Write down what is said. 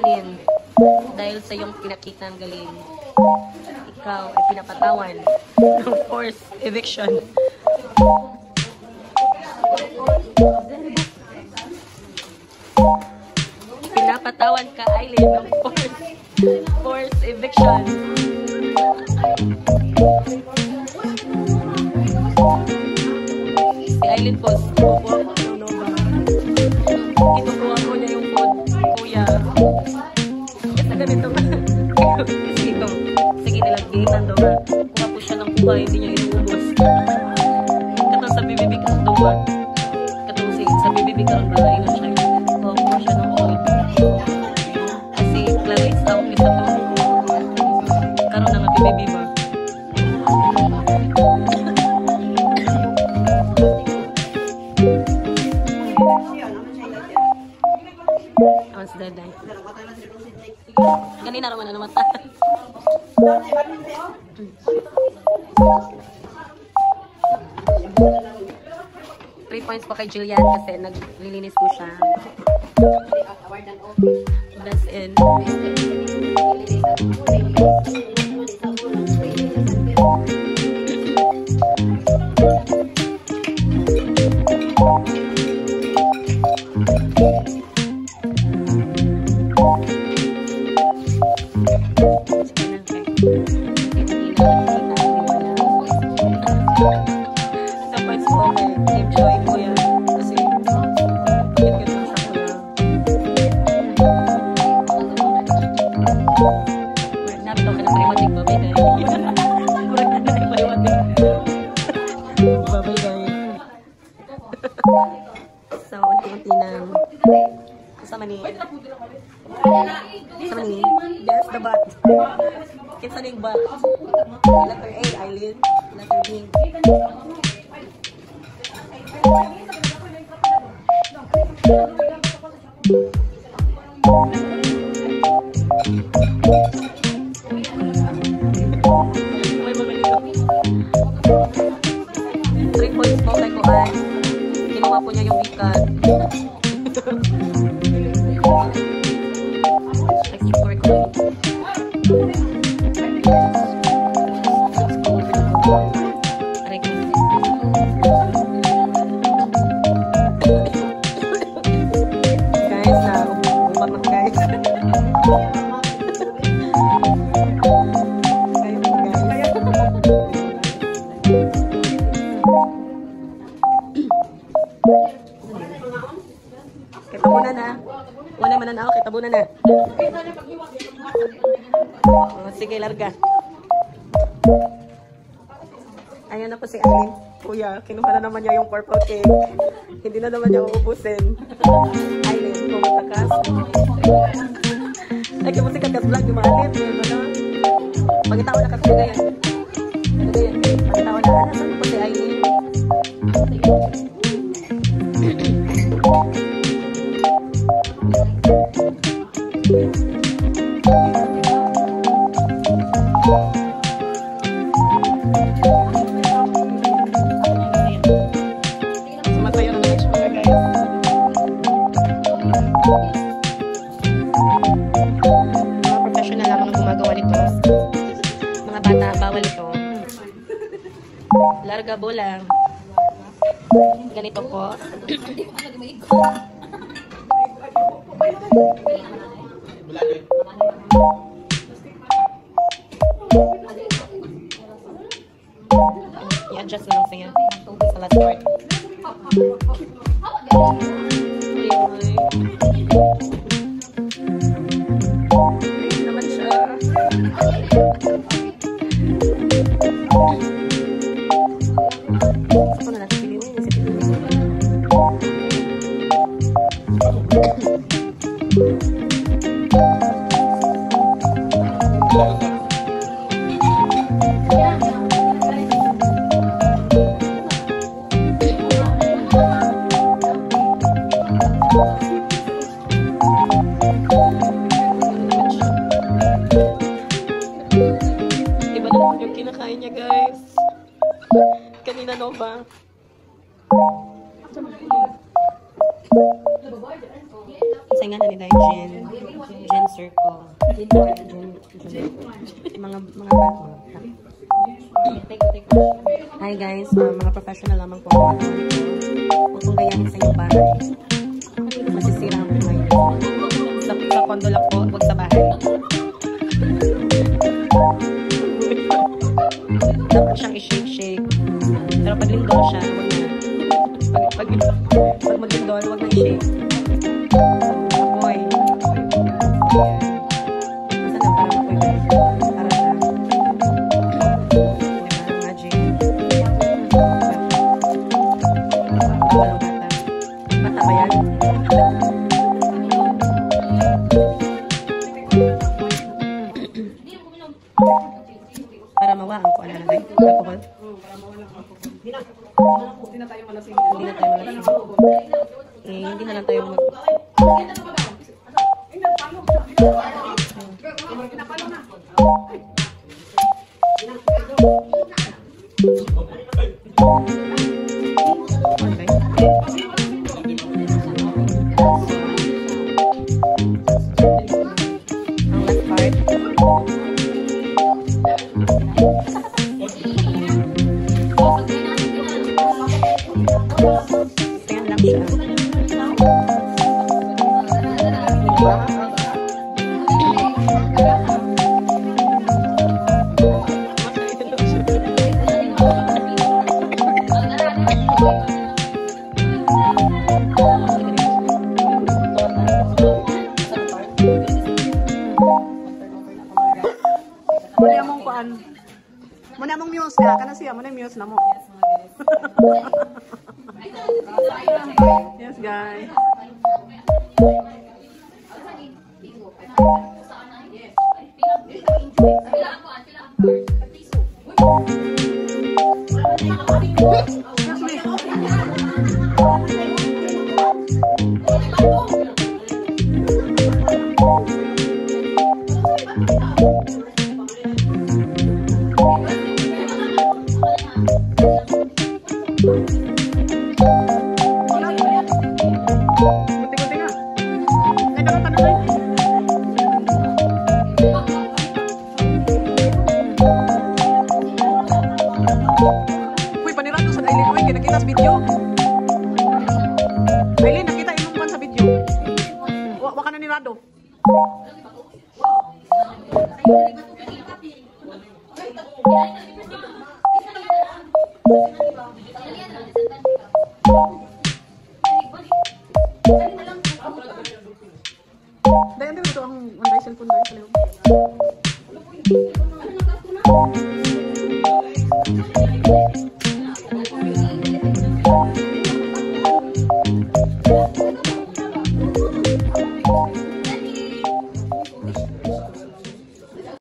Aileen, dahil sa iyong pinakita ng galing, ikaw ay pinapatawan ng forced eviction. Pinapatawan ka, Aileen, ng forced eviction. Si Aileen po, kinukuha ko niya yung food, kuya. Kasi ganito ba? Kasi ito, sige nilagyan daw ba? Kuha po siya ng kuha, hindi niya inuubos. Katong sa bibibig ang dawa. Katong sa bibibig ang dawa, ingat siya. Kuha siya ng food. Kasi clarice tawag ito to. Karoon na nga bibibig ba? Kanina naman na naman 3 points pa kay Jillian kasi naglilinis po siya. That's it. So, unti-unti na. Kasama ni. That's the bat. Kinsa ning bat? Letter A, Aileen. Letter B. May mga nito. 3 points po kay Kuan. Kinuha po niya yung ikat. Extracurricular. Guys, ubat na guys. Kitabunan na. Wala man na ako, kitabunan na. Oh, sige, larga. Ayan na po si Aileen. Kuya, kinuha na naman niya yung purple cake. Hindi na naman niya uubusin. Aileen, pumunta ka. Ay, kimunti ka vlog yung maalit. Pagkitawa na kasi ganyan. Pagkitawa na. Saan po si Aileen? Sumatayo na next mga guys. Mga professional lang ang gumagawa nito. Mga bata, bawal ito. Larga bola. Ganito po. I-adjust na lang siya sa last part. Ayun naman siya. Ako na natin piliin. Iba na naman yung kinakain niya, guys. Kanina no ba? Kasi nga na nila yung Gen Circle. Mga bago. Hi guys, mga professional lamang po. Huwag kong gayahin sa inyong bahay. Masisira ang buhay. Sa kondo lang po, huwag sa bahay. Dapat siyang i-shake-shake. Pero pag lindol siya, huwag na. Pag mag-lindol, huwag na i-shake. Apoy. Masa na parang apoy guys? Para siya. Magic. Walang bata. Bata ba yan? Para mawaan ko ano na tayo. Alcohol? Hindi na tayo malasing. Hindi na lang tayo mag... Ang last part. Ayan lang siya. Muna mong kuan. Muna mong muse ka. Kana siya, muna muse na mo. Yes, guys. Gunting-gunting nga. Nagdala ka na rin. Uy, panirado sa Aileen. Uy, kinakita sa video. Aileen, nakita imong pan sa video. Waka na nirado. Dahil ito ang cellphone dahil sa loob.